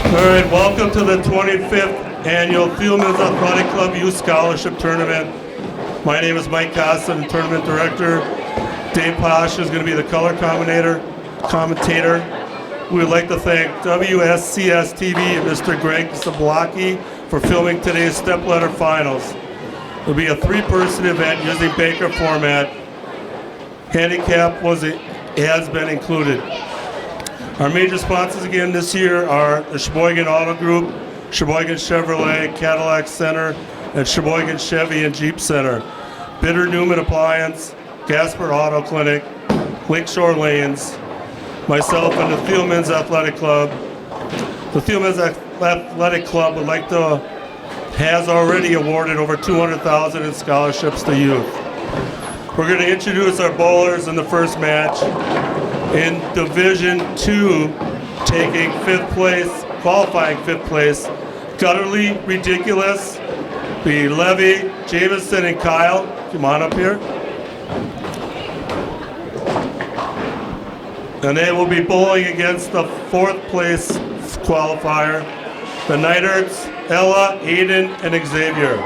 All right, welcome to the 25th Annual Thielmann's Athletic Club Youth Scholarship Tournament. My name is Mike Costin, the Tournament Director. Dave Posh is going to be the color commentator. We would like to thank WSCS TV and Mr. Greg Zablocki for filming today's stepladder finals. It will be a three-person event using Baker format. Handicap has been included. Our major sponsors again this year are the Sheboygan Auto Group, Sheboygan Chevrolet, Cadillac Center, and Sheboygan Chevy and Jeep Center. Bitter Newman Appliance, Gasper Auto Clinic, Lakeshore Lanes, myself and the Thielmann's Athletic Club. The Thielmann's Athletic Club has already awarded over $200,000 in scholarships to youth. We're going to introduce our bowlers in the first match. In Division 2, taking fifth place, qualifying fifth place, Gutterly Ridiculous, be Levy, Jameson, and Kyle. Come on up here. And they will be bowling against the fourth place qualifier, the Nighterts, Ella, Aiden, and Xavier.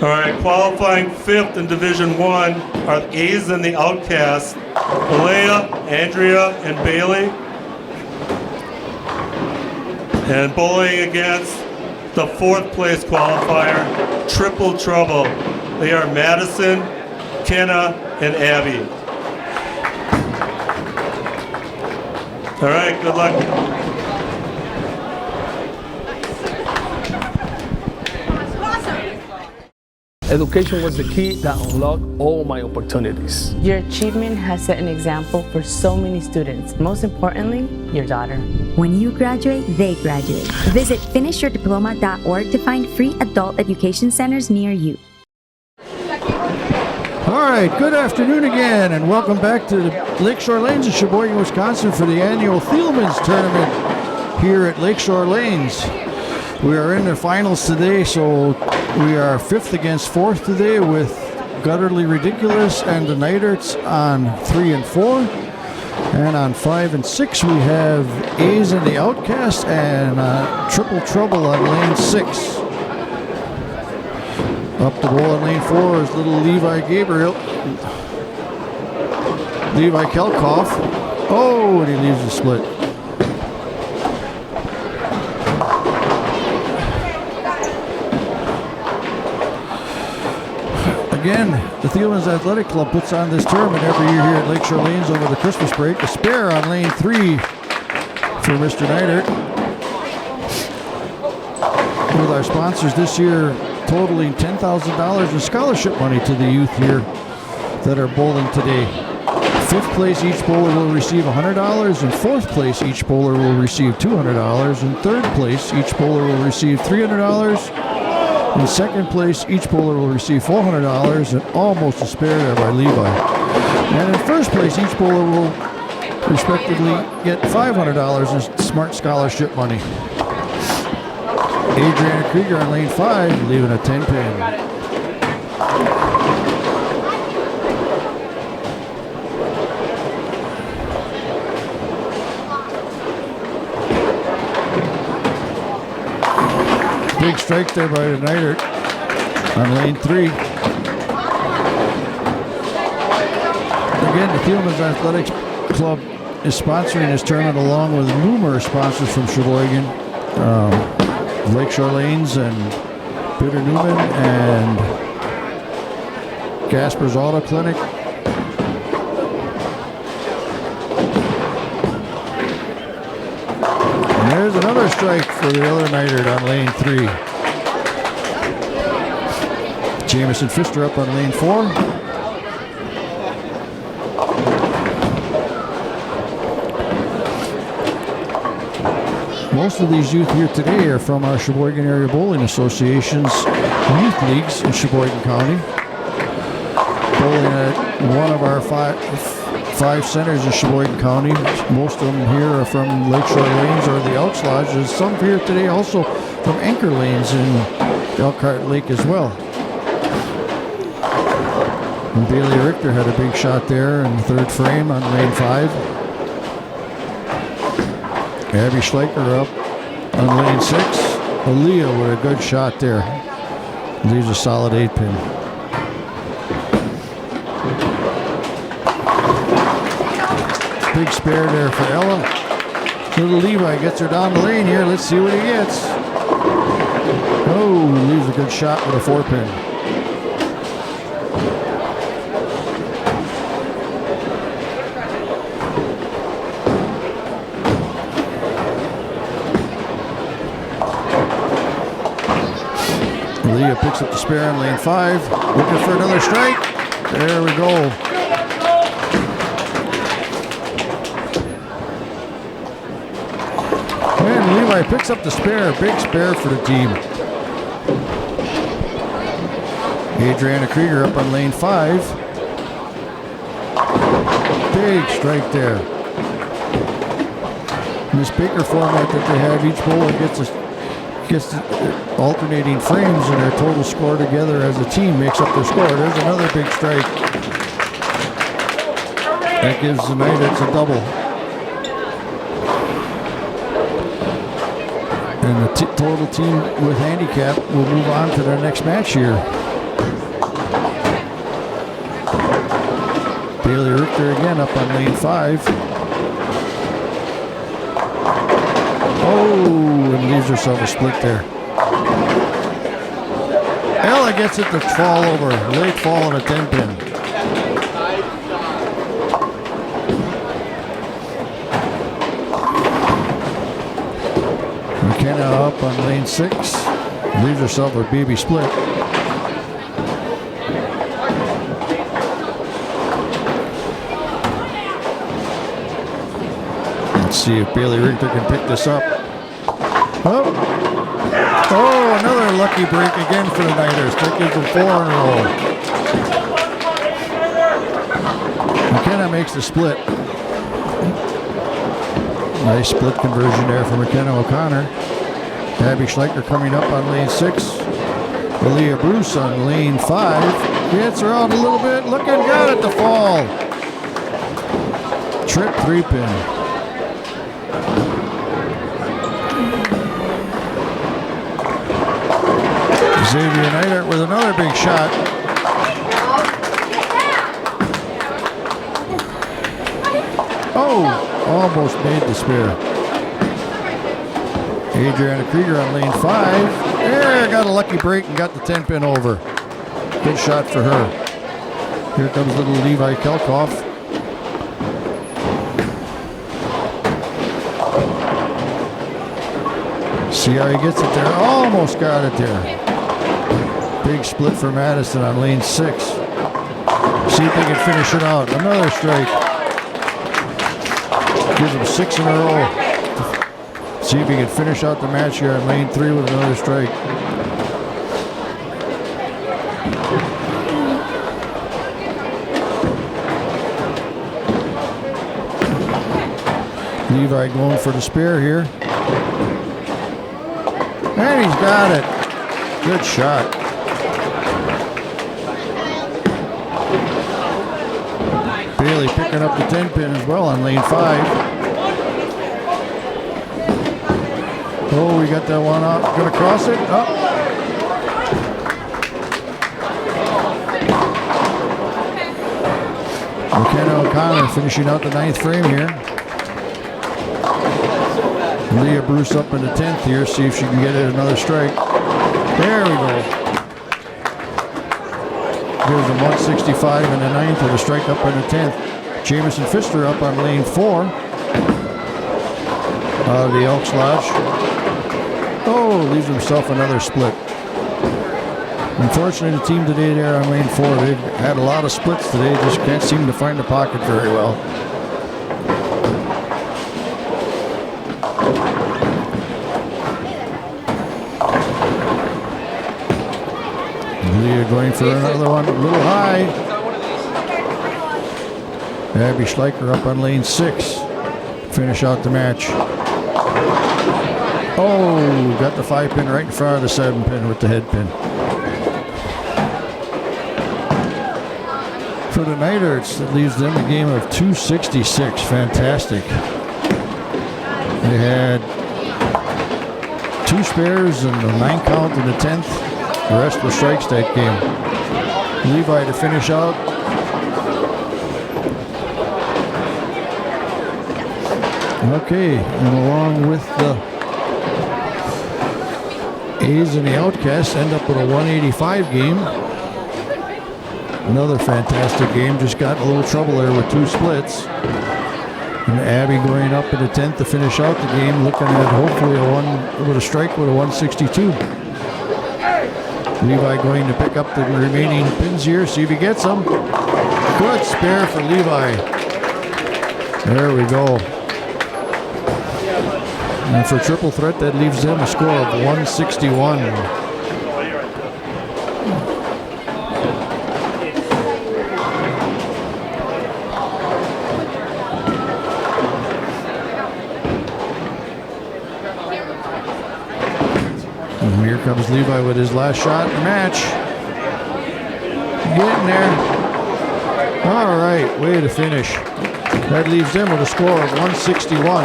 All right, qualifying fifth in Division 1 are the A's and the Outcasts, Alea, Andrea, and Bailey. And bowling against the fourth place qualifier, Triple Trouble. They are Madison, Kenna, and Abby. All right, good luck. Education was the key that unlocked all my opportunities. Your achievement has set an example for so many students. Most importantly, your daughter. When you graduate, they graduate. Visit finishyourdiploma.org to find free adult education centers near you. All right, good afternoon again, and welcome back to Lakeshore Lanes in Sheboygan, Wisconsin for the annual Thielmann's tournament here at Lakeshore Lanes. We are in the finals today, so we are fifth against fourth today with Gutterly Ridiculous and the Nighterts on 3 and 4. And on 5 and 6 we have A's and the Outcast and Triple Trouble on lane 6. Up the bowl on lane 4 is little Levi Kelkoff. Oh, and he leaves the split. Again, the Thielmann's Athletic Club puts on this tournament every year here at Lakeshore Lanes over the Christmas break. A spare on lane 3 for Mr. Neidert. With our sponsors this year totaling $10,000 in scholarship money to the youth here that are bowling today. Fifth place, each bowler will receive $100. In fourth place, each bowler will receive $200. In third place, each bowler will receive $300. In second place, each bowler will receive $400, and almost a spare there by Levi. And in first place, each bowler will respectively get $500 in smart scholarship money. Adriana Krieger on lane 5, leaving a 10-pin. Big strike there by the Neidert on lane 3. Again, the Thielmann's Athletics Club is sponsoring this tournament along with numerous sponsors from Sheboygan, Lakeshore Lanes and Bitter Newman and Gasper's Auto Clinic. And there's another strike for the other Neidert on lane 3. Jameson Pfister up on lane 4. Most of these youth here today are from our Sheboygan Area Bowling Association's youth leagues in Sheboygan County. Bowling at one of our five centers in Sheboygan County. Most of them here are from Lakeshore Lanes or the Elks Lodge. There's some here today also from Anchor Lanes in Elkhart Lake as well. And Bailey Richter had a big shot there in the third frame on lane 5. Abby Schleicher up on lane 6. Aaliyah with a good shot there. Leaves a solid 8-pin. Big spare there for Ella. Little Levi gets her down the lane here. Let's see what he gets. Oh, leaves a good shot with a 4-pin. Leah picks up the spare on lane 5. Looking for another strike. There we go. And Levi picks up the spare. Big spare for the team. Adriana Krieger up on lane 5. Big strike there. In this Baker format that they have, each bowler gets alternating frames, and their total score together as a team makes up their score. There's another big strike. That gives the Knights a double. And the total team with handicap will move on to their next match here. Bailey Richter again up on lane 5. Oh, and leaves herself a split there. Ella gets it to fall over. Late fall on a 10-pin. McKenna up on lane 6. Leaves herself a baby split. Let's see if Bailey Richter can pick this up. Oh, another lucky break again for the Knighters. That gives them 4 in a row. McKenna makes the split. Nice split conversion there for McKenna O'Connor. Abby Schleicher coming up on lane 6. Aaliyah Bruce on lane 5. Gets her out a little bit. Looking, got it to fall. Trip 3-pin. Xavier Neidert with another big shot. Oh, almost made the spare. Adriana Krieger on lane 5. There, got a lucky break and got the 10-pin over. Good shot for her. Here comes little Levi Kelkoff. See how he gets it there. Almost got it there. Big split for Madison on lane 6. See if they can finish it out. Another strike. Gives them 6 in a row. See if he can finish out the match here on lane 3 with another strike. Levi going for the spare here. And he's got it. Good shot. Bailey picking up the 10-pin as well on lane 5. Oh, we got that one up. Gonna cross it. Up. McKenna O'Connor finishing out the 9th frame here. Leah Bruce up in the 10th here. See if she can get it another strike. There we go. Gives them 165 in the 9th with a strike up in the 10th. Jamison Pfister up on lane 4. Out of the Elks Lodge. Oh, leaves himself another split. Unfortunately, the team today there on lane 4, they've had a lot of splits today. Just can't seem to find the pocket very well. Leah going for another one, a little high. Abby Schleicher up on lane 6. Finish out the match. Oh, got the 5-pin right in front of the 7-pin with the head pin. For the Nighthawks, that leaves them a game of 266. Fantastic. They had 2 spares and a 9 count in the 10th. The rest were strikes that game. Levi to finish out. Okay, and along with the A's and the Outcasts end up with a 185 game. Another fantastic game. Just got in a little trouble there with 2 splits. And Abby going up in the 10th to finish out the game, looking at hopefully a strike with a 162. Levi going to pick up the remaining pins here, see if he gets them. Good spare for Levi. There we go. And for triple threat, that leaves them a score of 161. And here comes Levi with his last shot in the match. Getting there. All right, way to finish. That leaves them with a score of 161.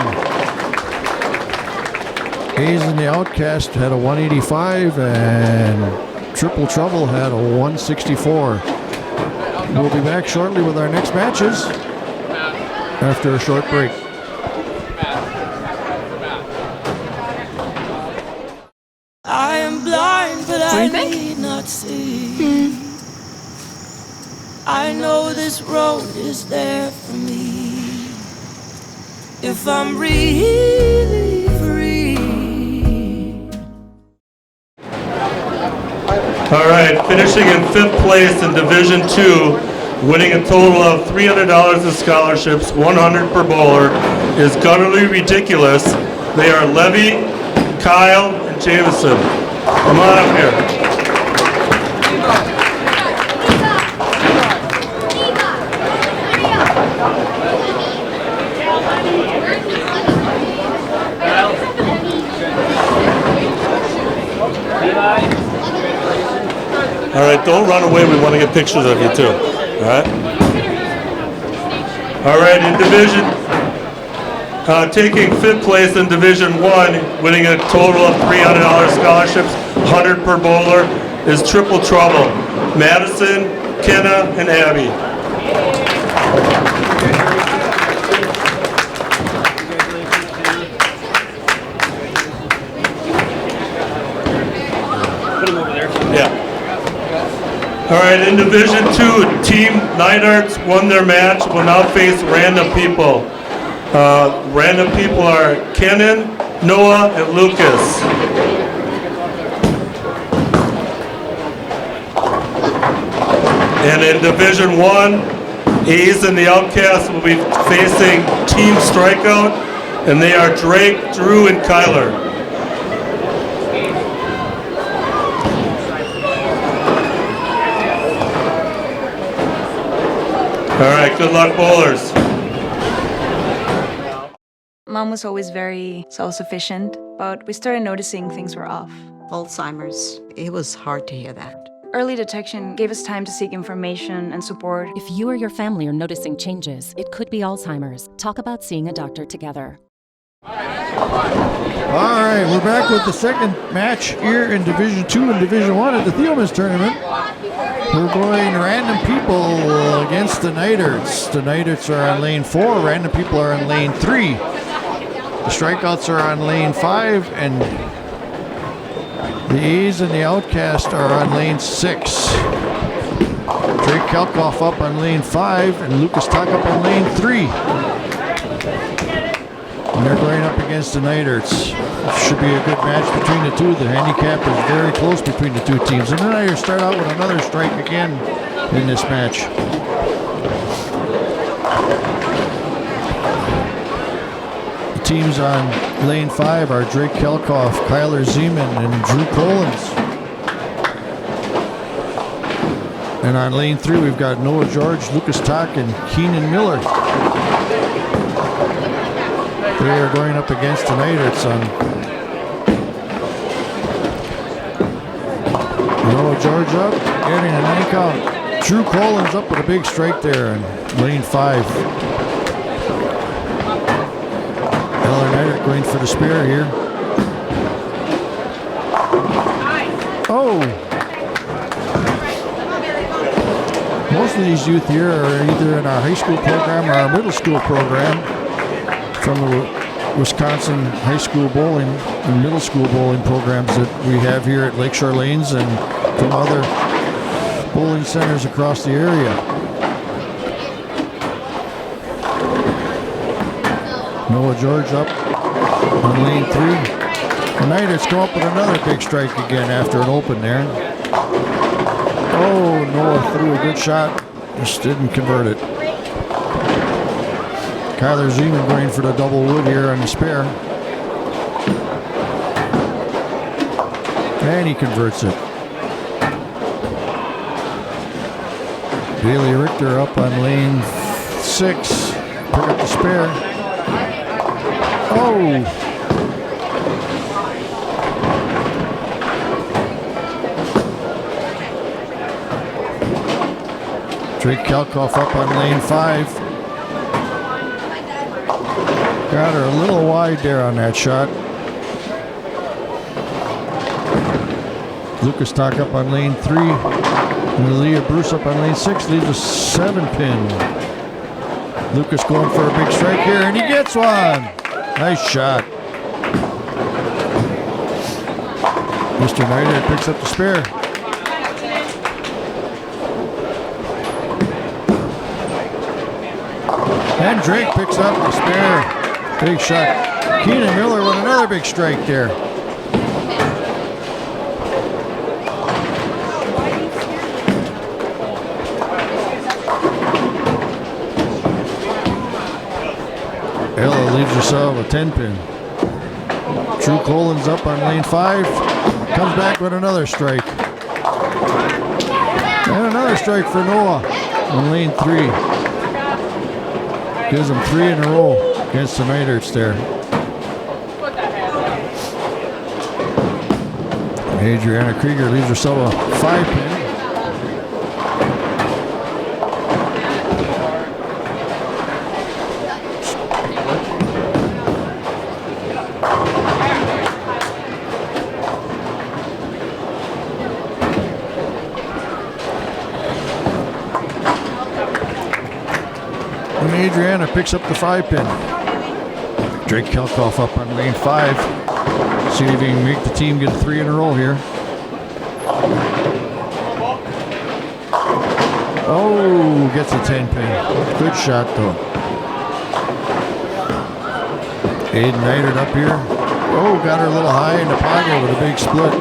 A's and the Outcast had a 185 and Triple Trouble had a 164. We'll be back shortly with our next matches after a short break. I am blind, but I need not see. I know this road is there for me. If I'm really free. All right, finishing in 5th place in Division 2, winning a total of $300 in scholarships, 100 per bowler, is Gutterly Ridiculous. They are Levy, Kyle, and Jameson. Come on up here. All right, don't run away. We want to get pictures of you too. All right. All right, in Division, taking 5th place in Division 1, winning a total of $300 scholarships, 100 per bowler, is Triple Trouble. Madison, Kenna, and Abby. Yeah. All right, in Division 2, Team Nighthawks won their match, will now face Random People. Random People are Kenan, Noah, and Lucas. And in Division 1, A's and the Outcasts will be facing Team Strikeout, and they are Drake, Drew, and Kyler. All right, good luck, bowlers. Mom was always very self-sufficient, but we started noticing things were off. Alzheimer's, it was hard to hear that. Early detection gave us time to seek information and support. If you or your family are noticing changes, it could be Alzheimer's. Talk about seeing a doctor together. All right, we're back with the second match here in Division 2 and Division 1 at the Thielmann tournament. We're going Random People against the Nighthawks. The Nighthawks are on lane 4, Random People are on lane 3. The Strikeouts are on lane 5, and the A's and the Outcast are on lane 6. Drake Kelkoff up on lane 5, and Lucas Tuck up on lane 3. And they're going up against the Nighthawks. Should be a good match between the two. The handicap is very close between the two teams. And then I start out with another strike again in this match. The teams on lane 5 are Drake Kelkoff, Kyler Zeman, and Drew Collins. And on lane 3 we've got Noah George, Lucas Tock, and Keenan Miller. They are going up against the Nighthawks on Noah George up, getting a 9 count. Drew Collins up with a big strike there in lane 5. Eller Neidert going for the spare here. Oh! Most of these youth here are either in our high school program or our middle school program from the Wisconsin high school bowling and middle school bowling programs that we have here at Lakeshore Lanes and from other bowling centers across the area. Noah George up on lane 3. Neidert's come up with another big strike again after an open there. Oh, Noah threw a good shot, just didn't convert it. Kyler Zeman going for the double wood here on the spare. And he converts it. Bailey Richter up on lane 6. Pick up the spare. Oh! Drake Kalkoff up on lane 5. Got her a little wide there on that shot. Lucas Talk up on lane 3. And Leah Bruce up on lane 6 leaves a 7-pin. Lucas going for a big strike here, and he gets one. Nice shot. Mr. Neidert picks up the spare. And Drake picks up the spare. Big shot. Keenan Miller with another big strike there. Ella leaves herself a 10-pin. Drew Collins up on lane 5. Comes back with another strike. And another strike for Noah on lane 3. Gives him 3 in a row against the Neiderts there. Adriana Krieger leaves herself a 5-pin. Adriana picks up the 5-pin. Drake Kelkoff up on lane 5. See if he can make the team get 3 in a row here. Oh, gets a 10-pin. Good shot though. Aiden Neidert up here. Oh, got her a little high in the pocket with a big split.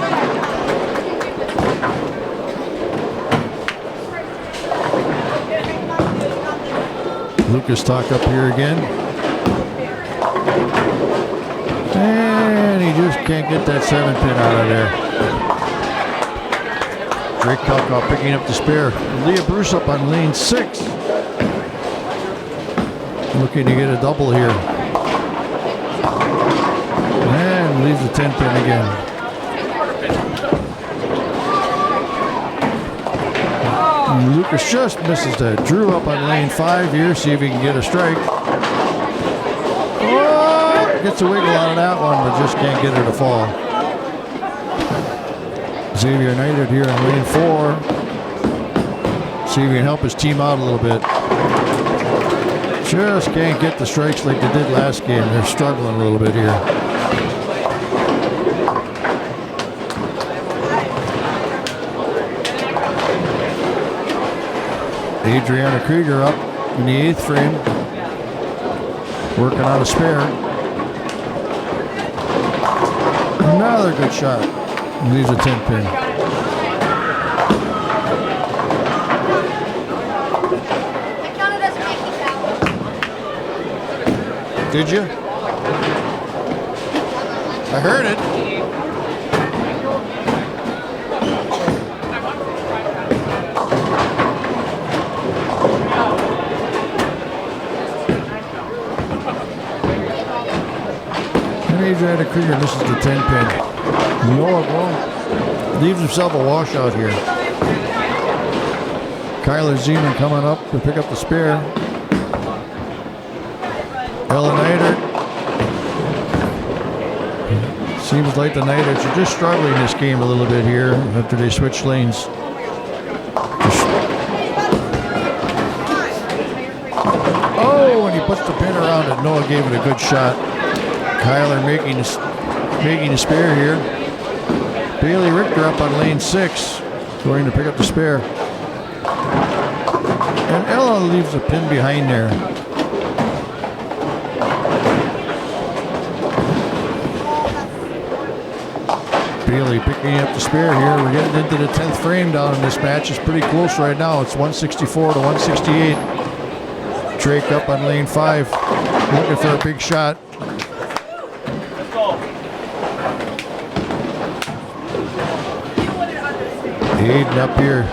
Lucas Talk up here again. And he just can't get that 7-pin out of there. Drake Kalkoff picking up the spare. Leah Bruce up on lane 6. Looking to get a double here. And leaves the 10-pin again. Lucas just misses that. Drew up on lane 5 here. See if he can get a strike. Oh, gets a wiggle out of that one, but just can't get her to fall. Xavier Neidert here on lane 4. See if he can help his team out a little bit. Just can't get the strikes like they did last game. They're struggling a little bit here. Adriana Krieger up in the 8th frame, working on a spare. Another good shot. Leaves a 10-pin. Did you? I heard it. Adriana Krieger misses the 10-pin. Noah Bone leaves himself a washout here. Kyler Zeman coming up to pick up the spare. Ella Neidert. Seems like the Knights are just struggling this game a little bit here after they switch lanes. Oh, and he puts the pin around it. Noah gave it a good shot. Kyler making a spare here. Bailey Richter up on lane 6, going to pick up the spare. And Ella leaves the pin behind there. Bailey picking up the spare here. We're getting into the 10th frame down in this match. It's pretty close right now. It's 164 to 168. Drake up on lane 5, looking for a big shot. Aiden up here.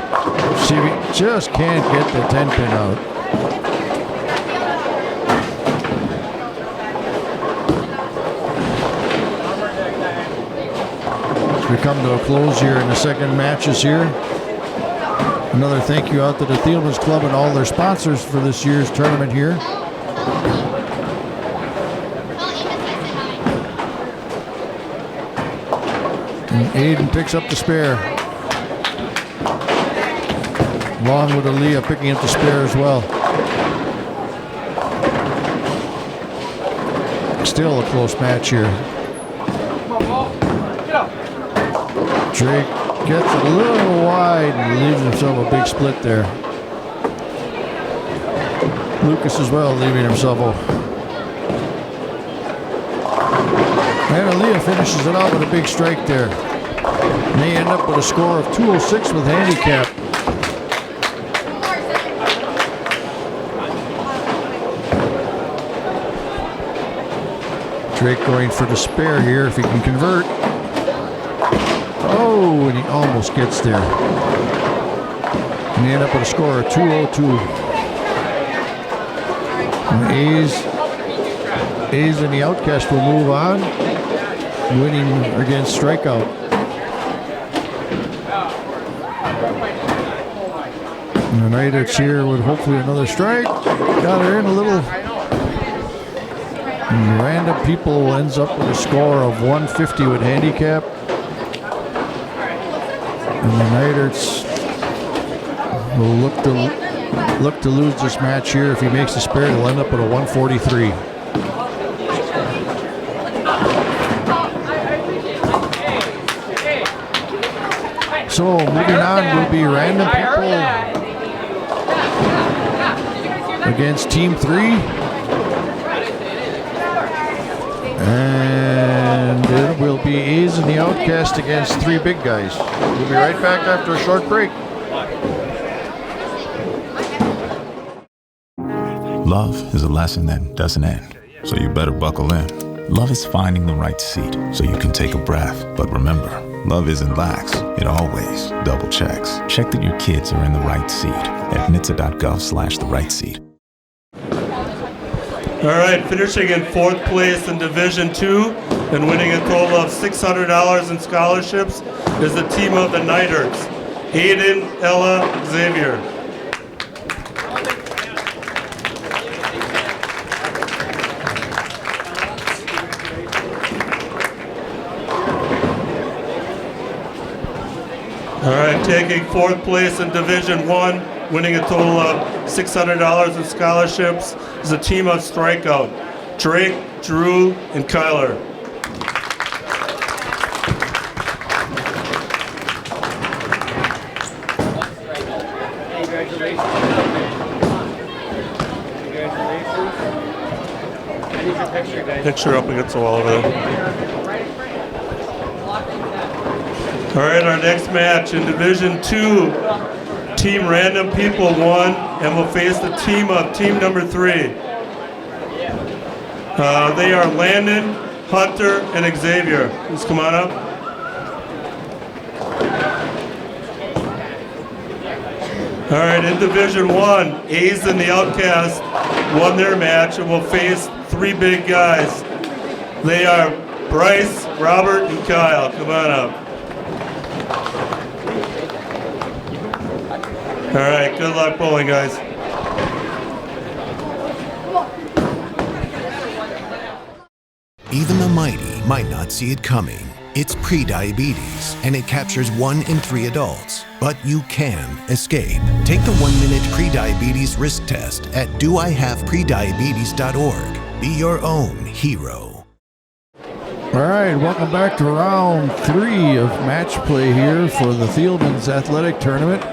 See, we just can't get the 10 pin out. We come to a close here in the second matches here. Another thank you out to the Thielmann's Club and all their sponsors for this year's tournament here. And Aiden picks up the spare. Along with Aaliyah picking up the spare as well. Still a close match here. Drake gets a little wide and leaves himself a big split there. Lucas as well leaving himself a... And Aaliyah finishes it out with a big strike there. And they end up with a score of 206 with handicap. Drake going for the spare here if he can convert. Oh, and he almost gets there. And they end up with a score of 202. And A's and the Outcast will move on, winning against strikeout. And the Knights here with hopefully another strike. Got her in a little. And Random People ends up with a score of 150 with handicap. And the Knights will look to lose this match here. If he makes the spare, he'll end up with a 143. So moving on will be Random People against Team 3. And it will be A's and the Outcast against 3 big guys. We'll be right back after a short break. Love is a lesson that doesn't end, so you better buckle in. Love is finding the right seat so you can take a breath. But remember, love isn't lax. It always double checks. Check that your kids are in the right seat at NHTSA.gov/the right seat. All right, finishing in 4th place in Division 2 and winning a total of $600 in scholarships is the team of the Knights. Aiden, Ella, Xavier. All right, taking 4th place in Division 1, winning a total of $600 in scholarships is a team of Strikeout, Drake, Drew, and Kyler. Picture up against the wall over there. All right, our next match in Division 2, Team Random People won and will face the team of team number 3. They are Landon, Hunter, and Xavier. Please come on up. All right, in Division 1, A's and the Outcast won their match and will face 3 big guys. They are Bryce, Robert, and Kyle. Come on up. All right, good luck bowling, guys. Even the mighty might not see it coming. It's prediabetes, and it captures 1 in 3 adults. But you can escape. Take the 1-minute prediabetes risk test at doihaveprediabetes.org. Be your own hero. All right, welcome back to round 3 of match play here for the Thielmann's athletic tournament.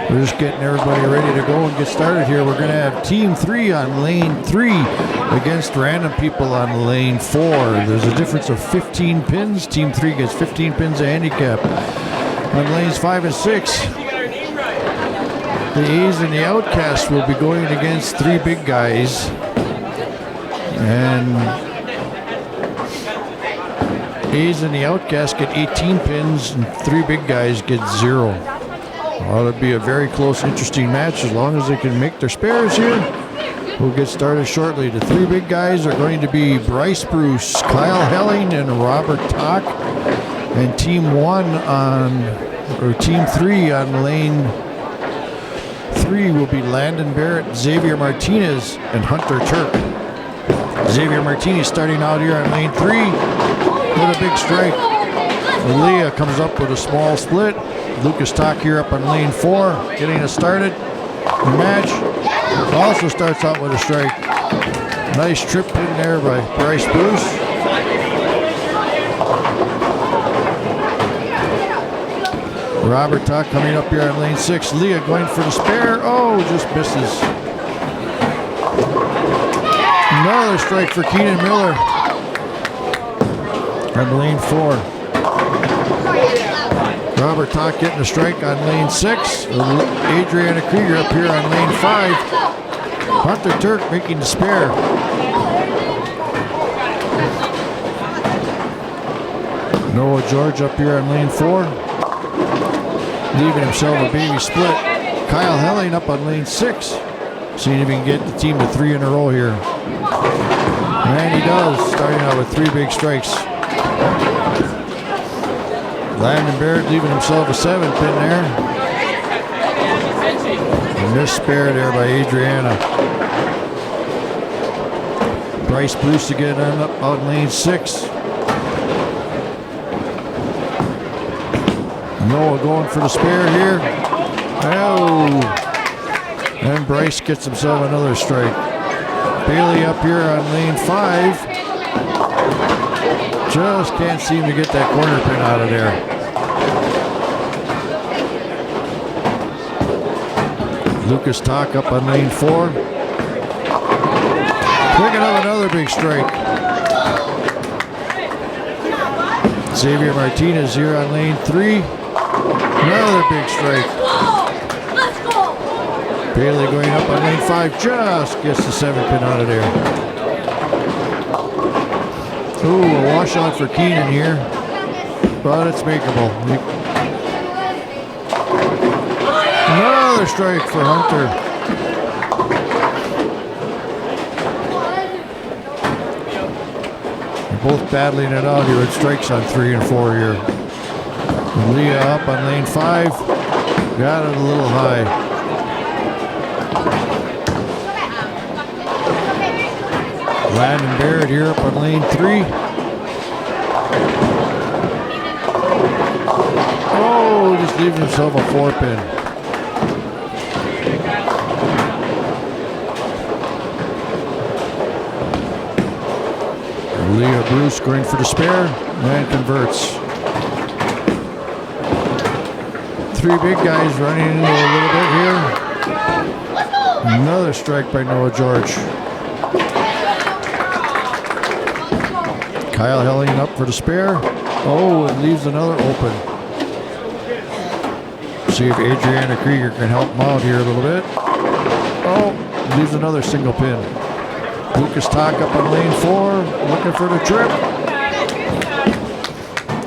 We're just getting everybody ready to go and get started here. We're going to have Team 3 on lane 3 against random people on lane 4. There's a difference of 15 pins. Team 3 gets 15 pins of handicap. On lanes 5 and 6, the A's and the Outcasts will be going against 3 big guys. And A's and the Outcasts get 18 pins, and 3 big guys get 0. Well, it'll be a very close, interesting match as long as they can make their spares here. We'll get started shortly. The 3 big guys are going to be Bryce Bruce, Kyle Helling, and Robert Tock. And Team 3 on lane 3 will be Landon Barrett, Xavier Martinez, and Hunter Turk. Xavier Martinez starting out here on lane 3 with a big strike. Leah comes up with a small split. Lucas Tock here up on lane 4, getting us started. The match also starts out with a strike. Nice trip in there by Bryce Bruce. Robert Tock coming up here on lane 6. Leah going for the spare. Oh, just misses. Another strike for Keenan Miller on lane 4. Robert Tock getting a strike on lane 6. Adriana Krieger up here on lane 5. Hunter Turk making the spare. Noah George up here on lane 4. Leaving himself a baby split. Kyle Helling up on lane 6. Seeing if he can get the team to 3 in a row here. And he does, starting out with 3 big strikes. Landon Barrett leaving himself a 7 pin there. And this spare there by Adriana. Bryce Bruce again up on lane 6. Noah going for the spare here. Oh! And Bryce gets himself another strike. Bailey up here on lane 5. Just can't seem to get that corner pin out of there. Lucas Tock up on lane 4. Picking up another big strike. Xavier Martinez here on lane 3. Another big strike. Bailey going up on lane 5. Just gets the 7 pin out of there. Ooh, a washout for Keenan here. But it's makeable. Another strike for Hunter. They're both battling it out here with strikes on 3 and 4 here. And Leah up on lane 5. Got it a little high. Landon Barrett here up on lane 3. Oh, just leaving himself a 4 pin. Leah Bruce going for the spare and converts. 3 big guys running into a little bit here. Another strike by Noah George. Kyle Helling up for the spare. Oh, it leaves another open. See if Adriana Krieger can help him out here a little bit. Oh, leaves another single pin. Lucas Tock up on lane 4, looking for the trip.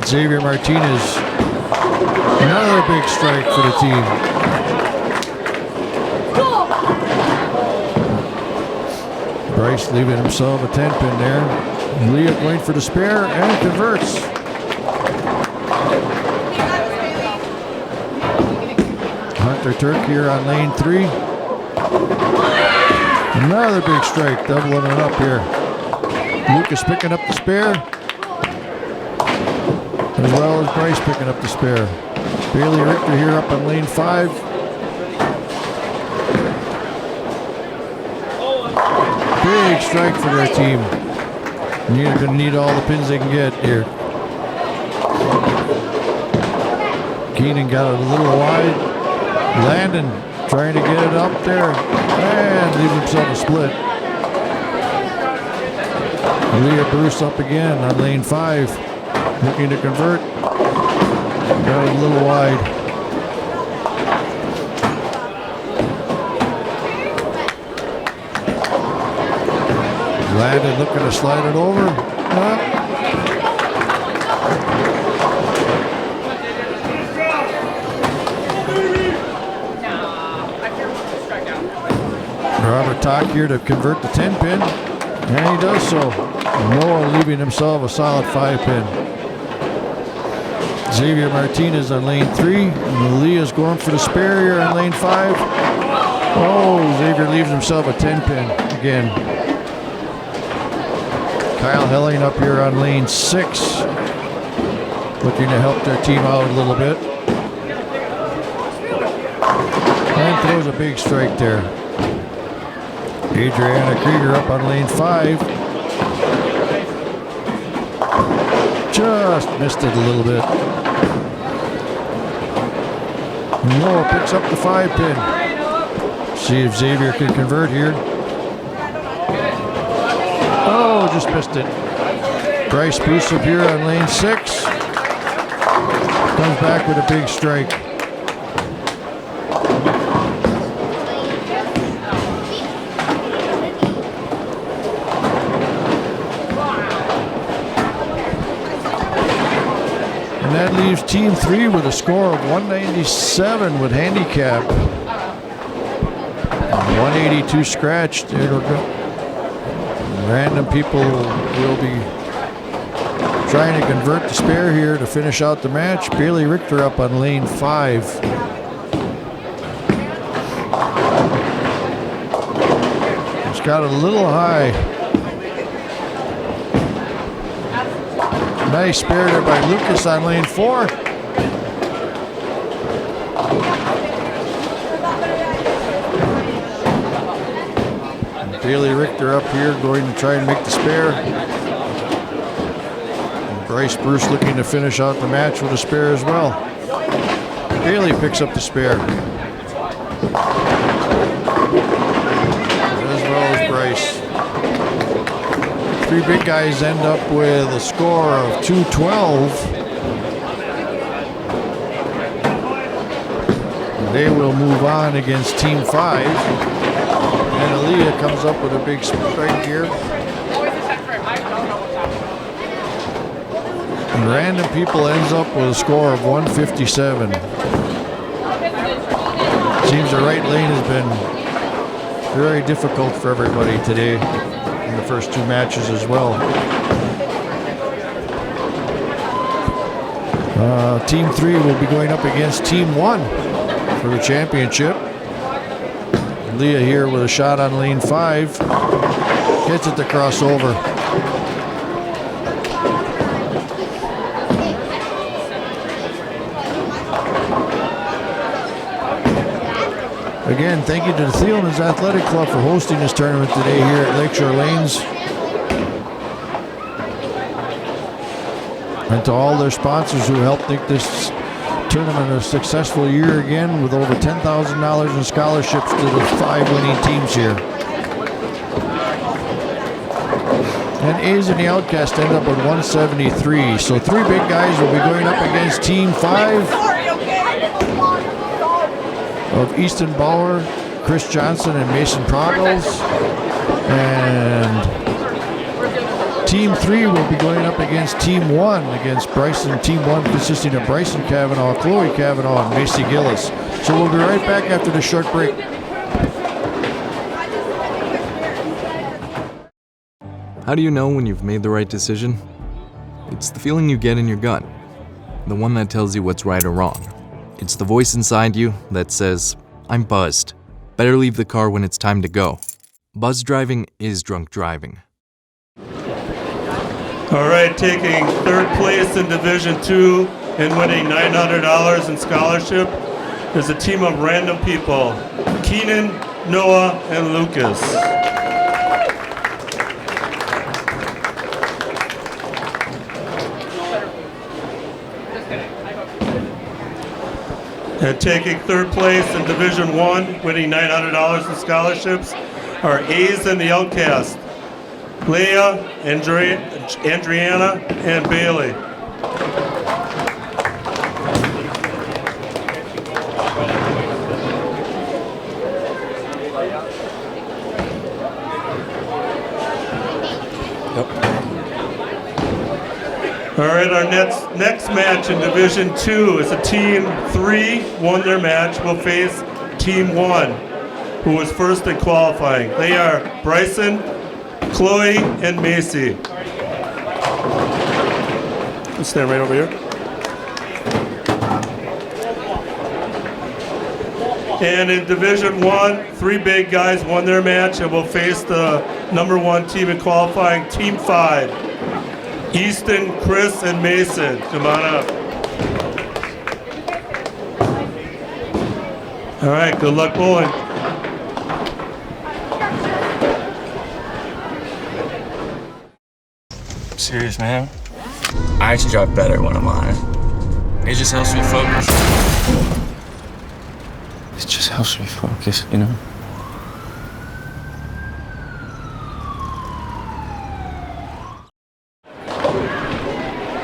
Xavier Martinez. Another big strike for the team. Bryce leaving himself a 10 pin there. Leah going for the spare and converts. their Turk here on lane 3. Another big strike, doubling it up here. Lucas picking up the spare, as well as Bryce picking up the spare. Bailey Richter here up on lane 5. Big strike for their team. You're going to need all the pins they can get here. Keenan got it a little wide. Landon trying to get it up there and leave himself a split. Leah Bruce up again on lane 5, looking to convert. Got it a little wide. Landon looking to slide it over. Robert Tock here to convert the 10-pin, and he does so. Noah leaving himself a solid 5-pin. Xavier Martinez on lane 3, and Leah's going for the spare here on lane 5. Oh, Xavier leaves himself a 10-pin again. Kyle Helling up here on lane 6, looking to help their team out a little bit. And throws a big strike there. Adriana Krieger up on lane 5. Just missed it a little bit. Noah picks up the 5-pin. See if Xavier can convert here. Oh, just missed it. Bryce Bruce up here on lane 6. Comes back with a big strike. And that leaves Team 3 with a score of 197 with handicap. 182 scratched. It'll go. Random people will be trying to convert the spare here to finish out the match. Bailey Richter up on lane 5. It's got a little high. Nice spare there by Lucas on lane 4. Bailey Richter up here going to try and make the spare. And Bryce Bruce looking to finish out the match with a spare as well. Bailey picks up the spare. As well as Bryce. 3 big guys end up with a score of 212. They will move on against Team 5. And Aaliyah comes up with a big strike here. And Random People ends up with a score of 157. Seems the right lane has been very difficult for everybody today in the first 2 matches as well. Team 3 will be going up against Team 1 for the championship. Leah here with a shot on lane 5. Gets it to cross over. Again, thank you to the Thielmann's Athletic Club for hosting this tournament today here at Lakeshore Lanes. And to all their sponsors who helped make this tournament a successful year again, with over $10,000 in scholarships to the 5 winning teams here. And A's and the Outcast end up with 173. So 3 big guys will be going up against Team 5 of Easton Bauer, Chris Johnson, and Mason Progles. And Team 3 will be going up against Team 1, against Bryson. Team 1 consisting of Bryson Cavanaugh, Chloe Cavanaugh, and Macy Gillis. So we'll be right back after the short break. How do you know when you've made the right decision? It's the feeling you get in your gut, the one that tells you what's right or wrong. It's the voice inside you that says, I'm buzzed. Better leave the car when it's time to go. Buzz driving is drunk driving. All right, taking third place in Division II and winning $900 in scholarship is a team of random people, Keenan, Noah, and Lucas. And taking third place in Division I, winning $900 in scholarships, are A's and the Outcast, Leah, Andriana, and Bailey. All right, our next match in Division II is a Team 3 won their match. Will face Team 1, who was first in qualifying. They are Bryson, Chloe, and Macy. Let's stand right over here. And in Division I, 3 big guys won their match and will face the number 1 team in qualifying, Team 5. Easton, Chris, and Mason, come on up. All right, good luck bowling. Serious, man. I actually drive better when I'm on it. It just helps me focus. It just helps me focus, you know?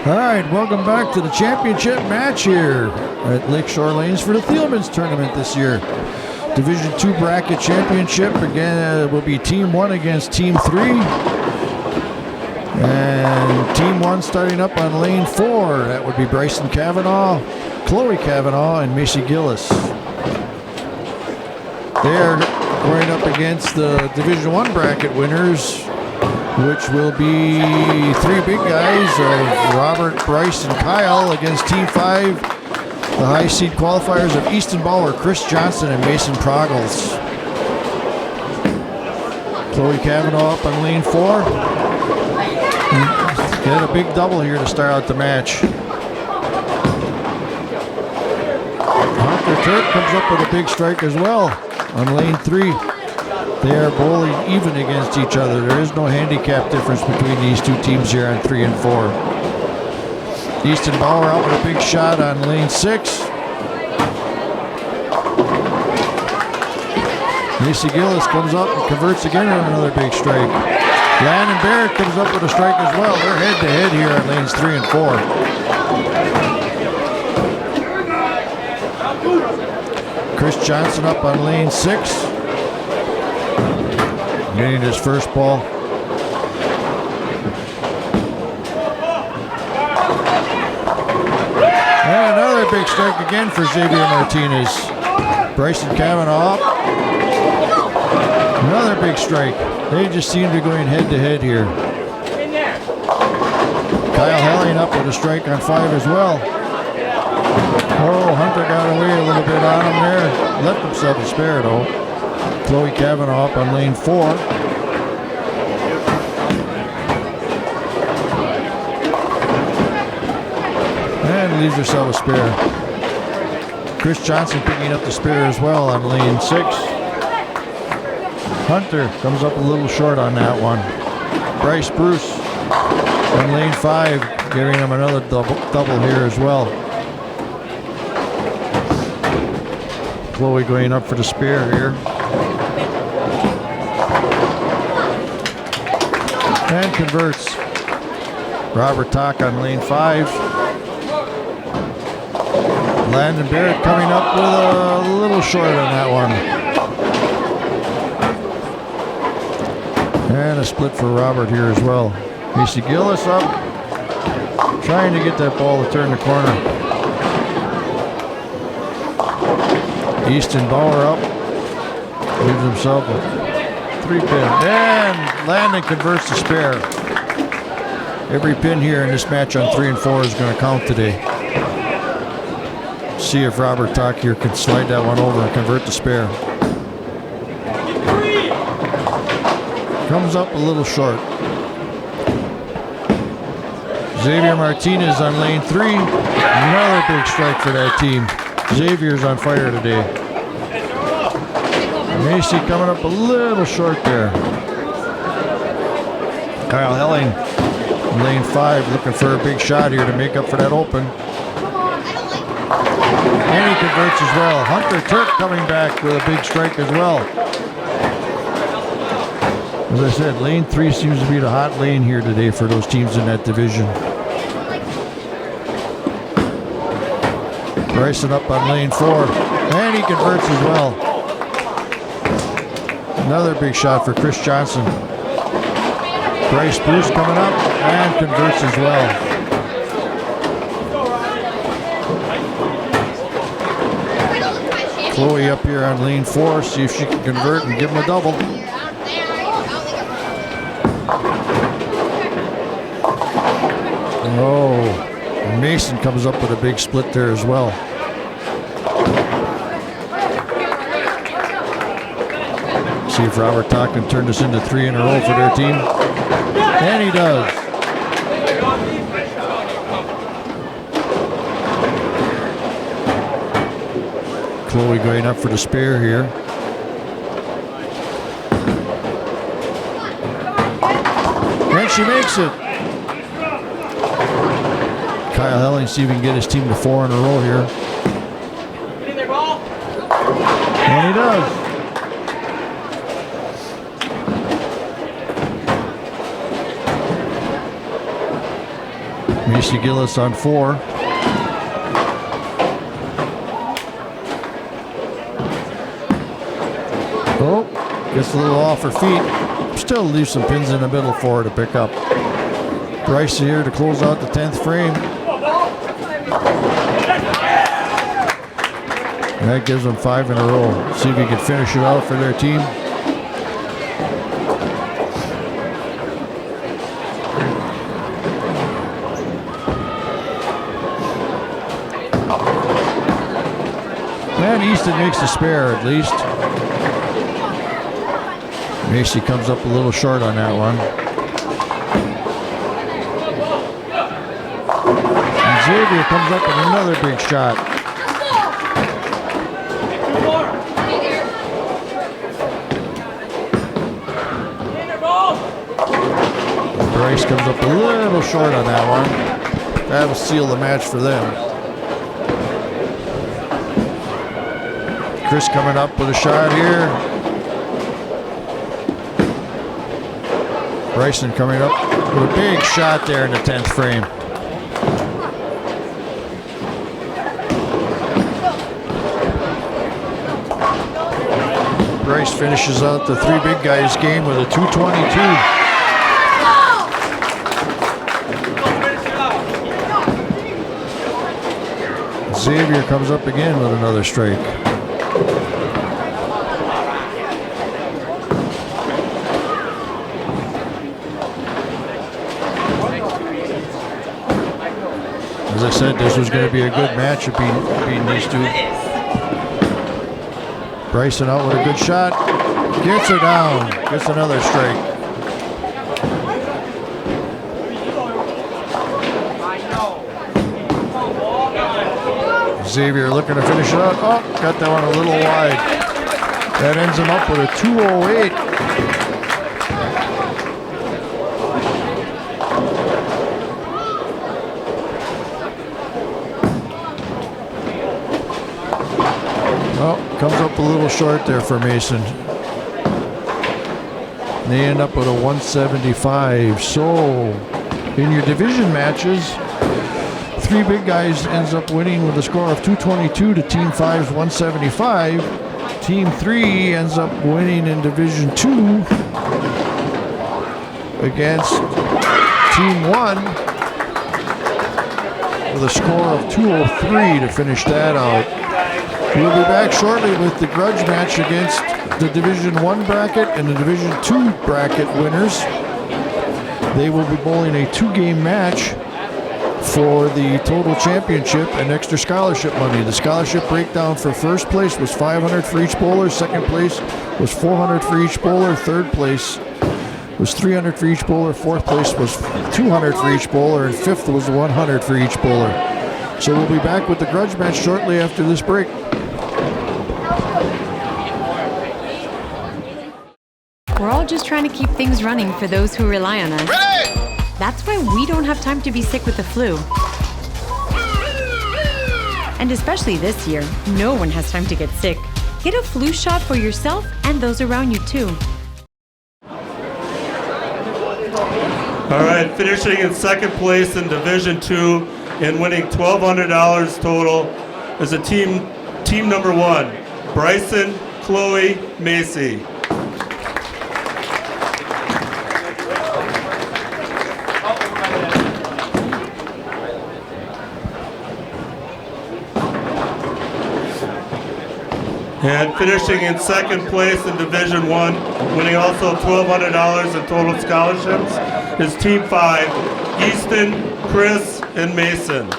All right, welcome back to the championship match here at Lakeshore Lanes for the Thielmann's tournament this year. Division II bracket championship again will be Team 1 against Team 3. And Team 1 starting up on lane 4. That would be Bryson Cavanaugh, Chloe Cavanaugh, and Macy Gillis. They're going up against the Division I bracket winners, which will be 3 big guys of Robert, Bryce, and Kyle against Team 5, the high seed qualifiers of Easton Bauer, Chris Johnson, and Mason Proggles. Chloe Cavanaugh up on lane 4. Get a big double here to start out the match. Hunter Turk comes up with a big strike as well on lane 3. They are bowling even against each other. There is no handicap difference between these 2 teams here on 3 and 4. Easton Bauer out with a big shot on lane 6. Macy Gillis comes up and converts again on another big strike. Landon Barrett comes up with a strike as well. They're head to head here on lanes 3 and 4. Chris Johnson up on lane 6. Getting his first ball. And another big strike again for Xavier Martinez. Bryson Cavanaugh up. Another big strike. They just seem to be going head to head here. Kyle Helling up with a strike on 5 as well. Oh, Hunter got away a little bit on him there. Left himself a spare though. Chloe Cavanaugh up on lane 4. And leaves herself a spare. Chris Johnson picking up the spare as well on lane 6. Hunter comes up a little short on that one. Bryce Bruce on lane 5, giving him another double here as well. Chloe going up for the spare here. And converts. Robert Tock on lane 5. Landon Barrett coming up with a little short on that one. And a split for Robert here as well. Macy Gillis up. Trying to get that ball to turn the corner. Easton Bauer up. Leaves himself a 3-pin. And Landon converts the spare. Every pin here in this match on 3 and 4 is going to count today. See if Robert Talk here can slide that one over and convert the spare. Comes up a little short. Xavier Martinez on lane 3. Another big strike for that team. Xavier's on fire today. Macy coming up a little short there. Kyle Helling, lane 5, looking for a big shot here to make up for that open. And he converts as well. Hunter Turk coming back with a big strike as well. As I said, lane 3 seems to be the hot lane here today for those teams in that division. Bryson up on lane 4, and he converts as well. Another big shot for Chris Johnson. Bryce Bruce coming up and converts as well. Chloe up here on lane 4, see if she can convert and give him a double. Oh, Mason comes up with a big split there as well. See if Robert Talk can turn this into 3 in a row for their team. And he does. Chloe going up for the spare here. And she makes it. Kyle Helling, see if he can get his team to 4 in a row here. And he does. Macy Gillis on 4. Oh, gets a little off her feet. Still leaves some pins in the middle for her to pick up. Bryce here to close out the 10th frame. And that gives them 5 in a row. See if he can finish it out for their team. And Easton makes the spare at least. Macy comes up a little short on that one. And Xavier comes up with another big shot. Bryce comes up a little short on that one. That'll seal the match for them. Chris coming up with a shot here. Bryson coming up with a big shot there in the 10th frame. Bryce finishes out the 3 big guys game with a 222. Xavier comes up again with another strike. As I said, this was going to be a good match of beating these two. Bryson out with a good shot. Gets her down. Gets another strike. Xavier looking to finish it out. Oh, got that one a little wide. That ends him up with a 208. Oh, comes up a little short there for Mason. They end up with a 175. So, in your division matches, 3 big guys ends up winning with a score of 222 to Team 5's 175. Team 3 ends up winning in Division 2 against Team 1 with a score of 203 to finish that out. We'll be back shortly with the grudge match against the Division 1 bracket and the Division 2 bracket winners. They will be bowling a 2-game match for the total championship and extra scholarship money. The scholarship breakdown for first place was $500 for each bowler, second place was $400 for each bowler, third place was $300 for each bowler, fourth place was $200 for each bowler, and fifth was $100 for each bowler. So we'll be back with the grudge match shortly after this break. We're all just trying to keep things running for those who rely on us. That's why we don't have time to be sick with the flu. And especially this year, no one has time to get sick. Get a flu shot for yourself and those around you too. All right, finishing in second place in Division II and winning $1,200 total is a team number 1, Bryson Chloe Macy. And finishing in second place in Division I, winning also $1,200 in total scholarships, is Team 5, Easton, Chris, and Mason.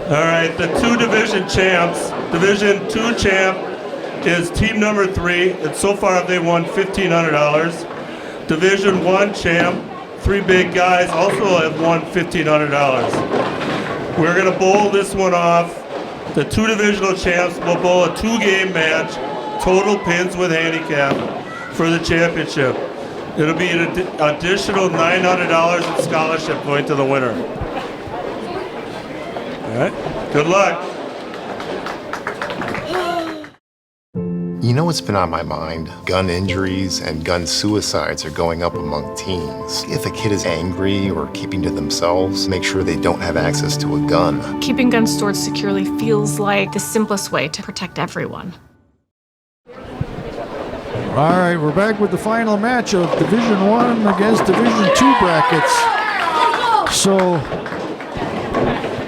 All right, the 2 division champs, Division II champ is team number 3, and so far they won $1,500. Division I champ, 3 big guys, also have won $1,500. We're gonna bowl this one off. The 2 divisional champs will bowl a 2-game match, total pins with handicap for the championship. It'll be an additional $900 in scholarship going to the winner. All right, good luck. You know what's been on my mind? Gun injuries and gun suicides are going up among teens. If a kid is angry or keeping to themselves, make sure they don't have access to a gun. Keeping guns stored securely feels like the simplest way to protect everyone. All right, we're back with the final match of Division I against Division II brackets. So,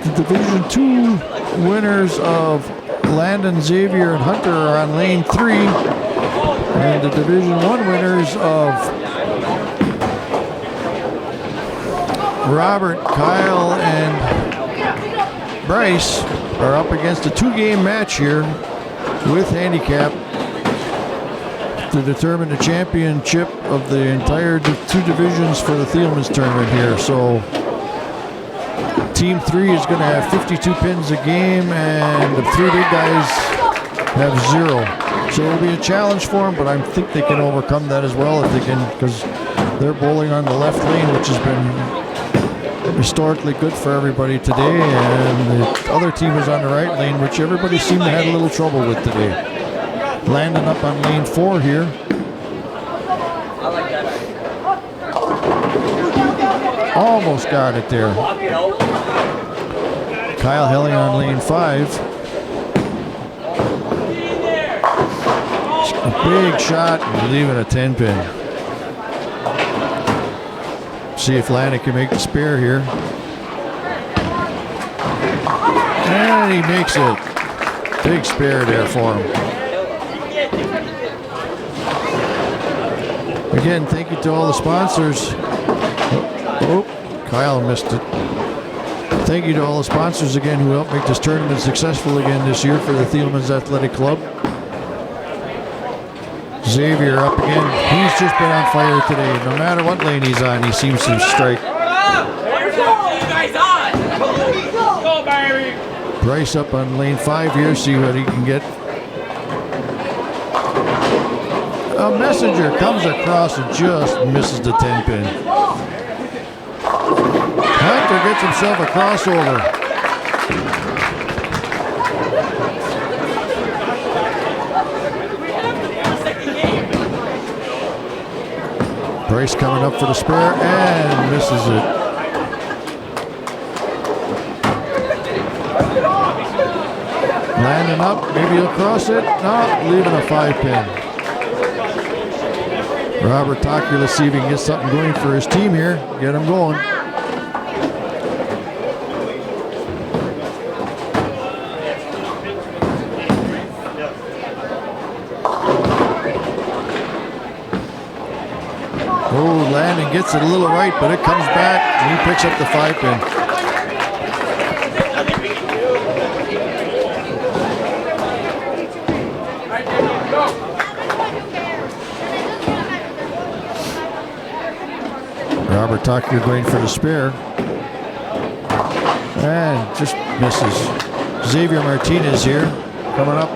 the Division II winners of Landon, Xavier, and Hunter are on lane 3, and the Division I winners of Robert, Kyle, and Bryce are up against a 2-game match here with handicap to determine the championship of the entire 2 divisions for the Thielmann's tournament here. So Team 3 is going to have 52 pins a game, and the 3 big guys have 0. So it'll be a challenge for them, but I think they can overcome that as well if they can, because they're bowling on the left lane, which has been historically good for everybody today, and the other team is on the right lane, which everybody seemed to have a little trouble with today. Landon up on lane 4 here. Almost got it there. Kyle Helling on lane 5. A big shot and leaving a 10-pin. See if Landon can make the spare here. And he makes it. Big spare there for him. Again, thank you to all the sponsors. Oh, Kyle missed it. Thank you to all the sponsors again who helped make this tournament successful again this year for the Thielmann's Athletic Club. Xavier up again. He's just been on fire today. No matter what lane he's on, he seems to strike. Bryce up on lane 5 here, see what he can get. A messenger comes across and just misses the 10-pin. Hunter gets himself a crossover. Bryce coming up for the spare and misses it. Landing up, maybe he'll cross it. No, leaving a 5-pin. Robert Tucker, let's see if he can get something going for his team here. Get him going. Oh, Landon gets it a little right, but it comes back, and he picks up the 5-pin. Robert Tucker going for the spare. And just misses. Xavier Martinez here, coming up.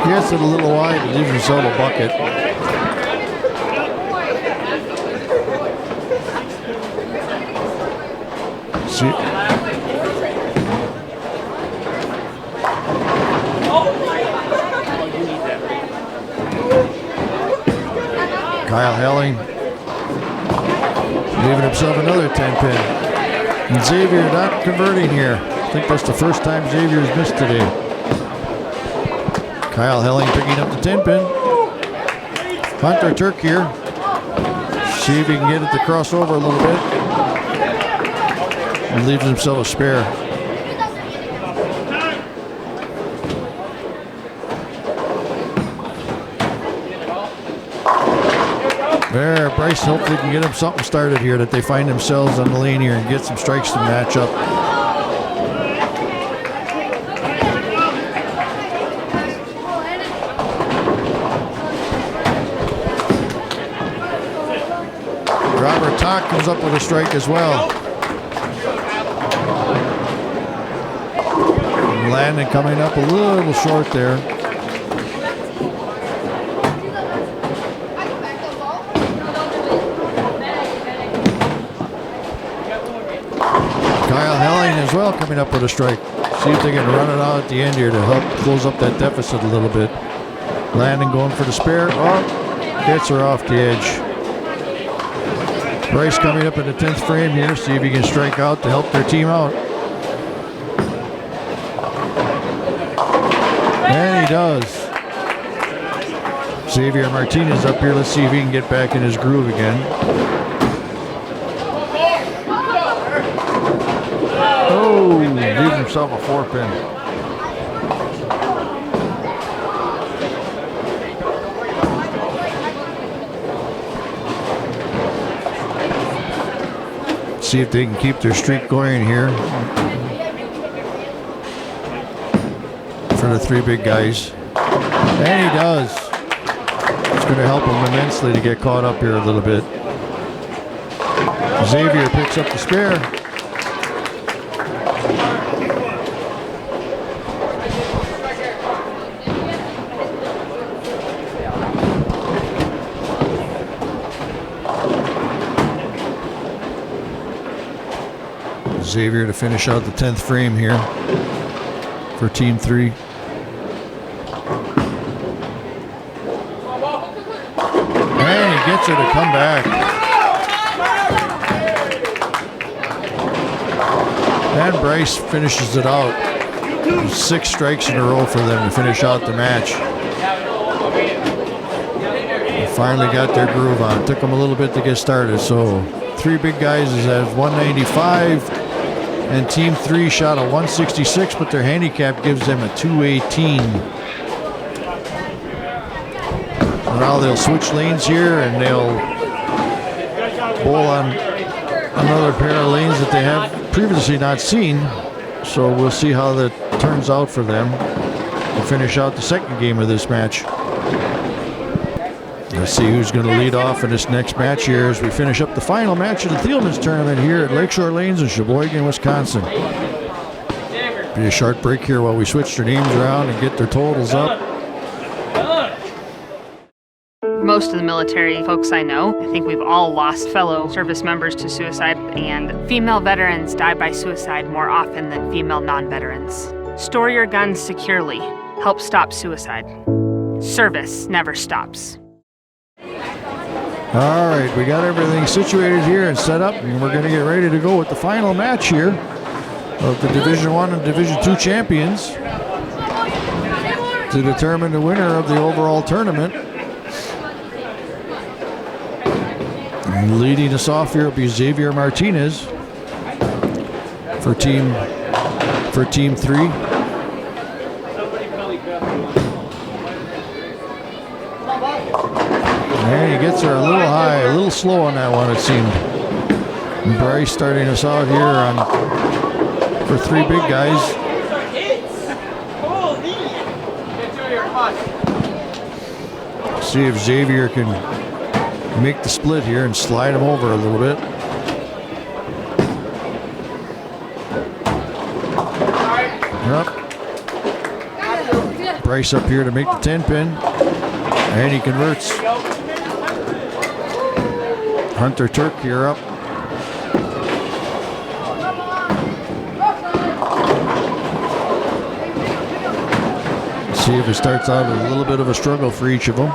Gets it a little wide, but leaves himself a bucket. See. Kyle Helling leaving himself another 10-pin. And Xavier not converting here. I think that's the first time Xavier's missed today. Kyle Helling picking up the 10-pin. Hunter Turk here. See if he can get it to cross over a little bit. And leaves himself a spare. There, Bryce hopefully can get him something started here, that they find themselves on the lane here and get some strikes to match up. Robert Tock comes up with a strike as well. And Landon coming up a little short there. Kyle Helling as well coming up with a strike. See if they can run it out at the end here to help close up that deficit a little bit. Landon going for the spare. Oh, gets her off the edge. Bryce coming up in the 10th frame here. See if he can strike out to help their team out. And he does. Xavier Martinez up here. Let's see if he can get back in his groove again. Oh, leaves himself a 4-pin. See if they can keep their streak going here for the three big guys. And he does. It's going to help him immensely to get caught up here a little bit. Xavier picks up the spare. Xavier to finish out the 10th frame here for Team 3. And he gets her to come back. And Bryce finishes it out. 6 strikes in a row for them to finish out the match. They finally got their groove on. It took them a little bit to get started. So 3 big guys is at 195. And Team 3 shot a 166, but their handicap gives them a 218. Now they'll switch lanes here and they'll bowl on another pair of lanes that they have previously not seen. So we'll see how that turns out for them to finish out the second game of this match. Let's see who's going to lead off in this next match here as we finish up the final match of the Thielmann tournament here at Lakeshore Lanes in Sheboygan, Wisconsin. Be a short break here while we switch their names around and get their totals up. Most of the military folks I know, I think we've all lost fellow service members to suicide, and female veterans die by suicide more often than female non-veterans. Store your guns securely. Help stop suicide. Service never stops. All right, we got everything situated here and set up, and we're going to get ready to go with the final match here of the Division I and Division II champions to determine the winner of the overall tournament. And leading us off here will be Xavier Martinez for Team 3. And he gets her a little high, a little slow on that one, it seemed. And Bryce starting us out here on for 3 big guys. See if Xavier can make the split here and slide him over a little bit. Yep. Bryce up here to make the 10 pin. And he converts. Hunter Turk here up. See if it starts out a little bit of a struggle for each of them.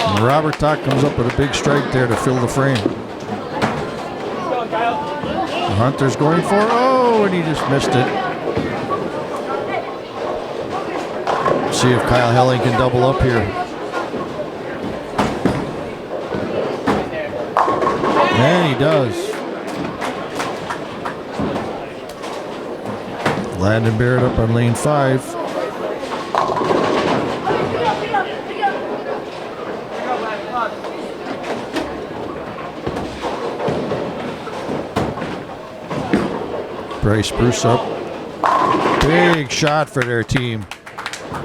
And Robert Tock comes up with a big strike there to fill the frame. Hunter's going for, oh, and he just missed it. See if Kyle Helling can double up here. And he does. Landon Barrett up on lane 5. Bryce Bruce up. Big shot for their team.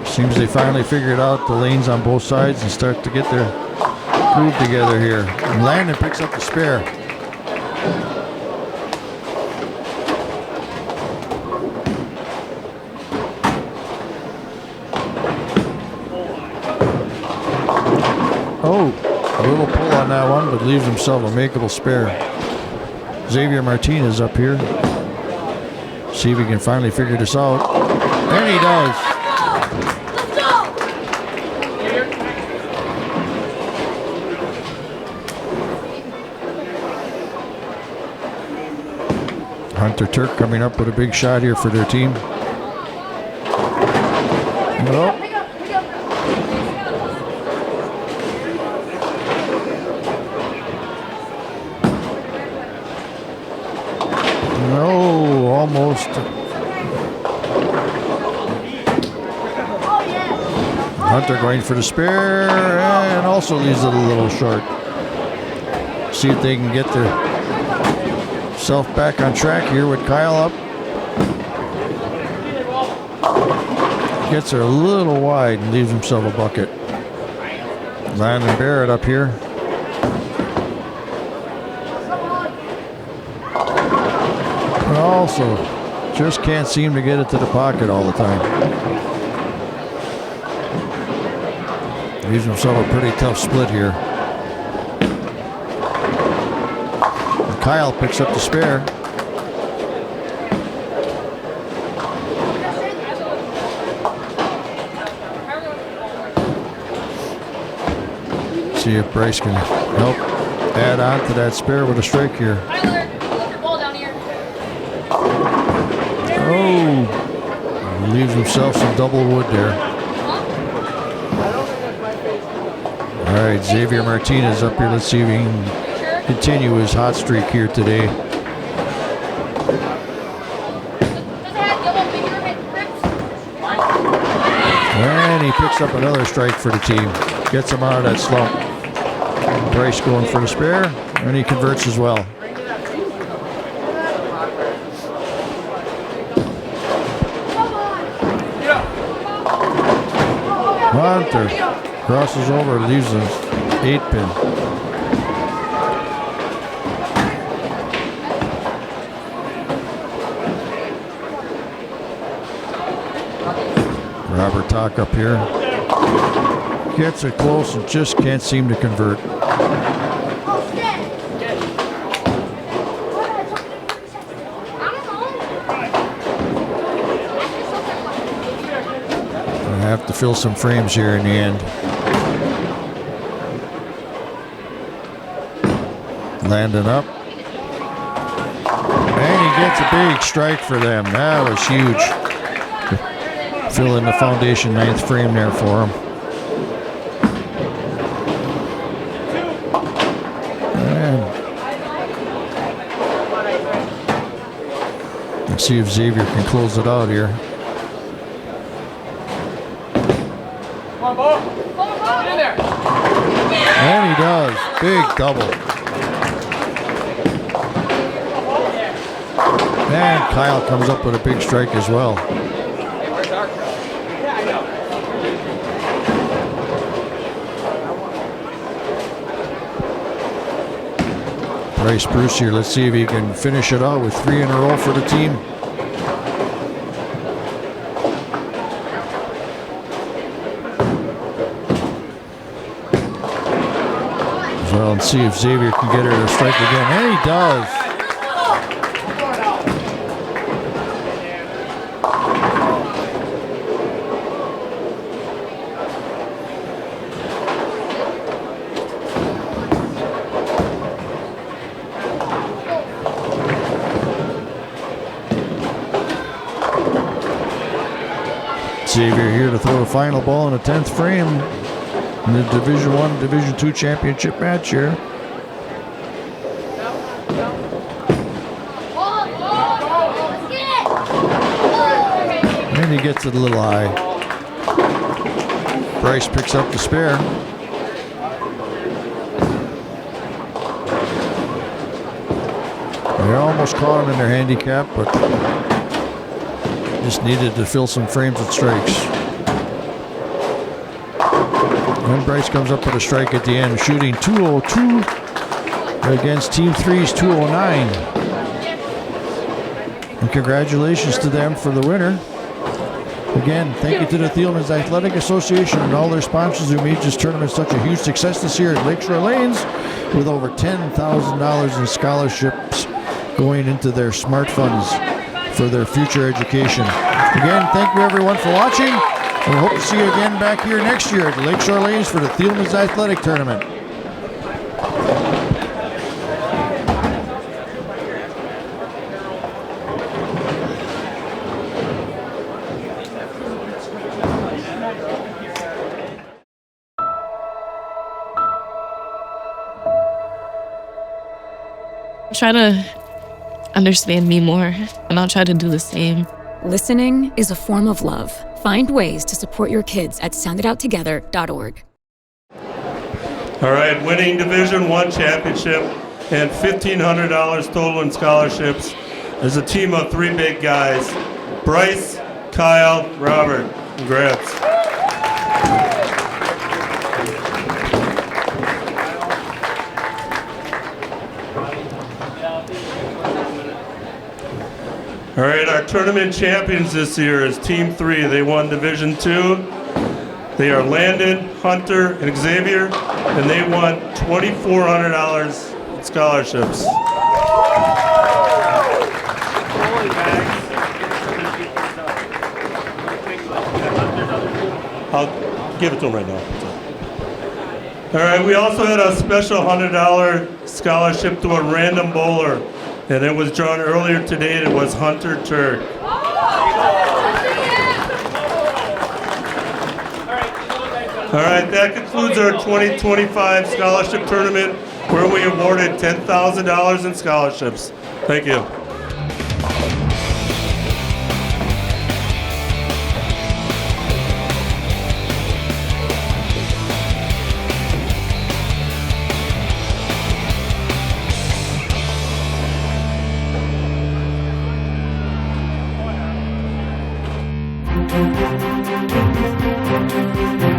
Seems they finally figured out the lanes on both sides and start to get their groove together here. And Landon picks up the spare. Oh, a little pull on that one, but leaves himself a makeable spare. Xavier Martinez up here. See if he can finally figure this out. And he does. Hunter Turk coming up with a big shot here for their team. Nope. No, almost. Hunter going for the spare and also leaves it a little short. See if they can get their self back on track here with Kyle up. Gets her a little wide and leaves himself a bucket. Landon Barrett up here. But also just can't seem to get it to the pocket all the time. Leaves himself a pretty tough split here. And Kyle picks up the spare. See if Bryce can help add on to that spare with a strike here. Oh, leaves himself some double wood there. All right, Xavier Martinez up here. Let's see if he can continue his hot streak here today. And he picks up another strike for the team. Gets him out of that slump. Bryce going for the spare, and he converts as well. Hunter crosses over, leaves an 8-pin. Robert Tock up here. Gets it close and just can't seem to convert. I have to fill some frames here in the end. Landon up. And he gets a big strike for them. That was huge. Fill in the foundation 9th frame there for him. Let's see if Xavier can close it out here. And he does. Big double. And Kyle comes up with a big strike as well. Bryce Bruce here. Let's see if he can finish it out with 3 in a row for the team. Well, and see if Xavier can get her to strike again. And he does. Xavier here to throw the final ball in the 10th frame in the Division I, Division II championship match here. And he gets it a little high. Bryce picks up the spare. They almost caught him in their handicap, but just needed to fill some frames with strikes. And Bryce comes up with a strike at the end, shooting 202 against Team 3's 209. And congratulations to them for the winner. Again, thank you to the Thielmann's Athletic Association and all their sponsors who made this tournament such a huge success this year at Lakeshore Lanes, with over $10,000 in scholarships going into their smart funds for their future education. Again, thank you everyone for watching, and we hope to see you again back here next year at Lakeshore Lanes for the Thielmann's Athletic Tournament. Try to understand me more, and I'll try to do the same. Listening is a form of love. Find ways to support your kids at sounditouttogether.org. All right, winning Division I championship and $1,500 total in scholarships is a team of 3 big guys: Bryce, Kyle, Robert. Congrats. All right, our tournament champions this year is Team 3. They won Division II. They are Landon, Hunter, and Xavier, and they won $2,400 in scholarships. I'll give it to them right now. All right, we also had a special $100 scholarship to a random bowler, and it was drawn earlier today. It was Hunter Turk. All right, that concludes our 2025 scholarship tournament, where we awarded $10,000 in scholarships. Thank you. Thank you.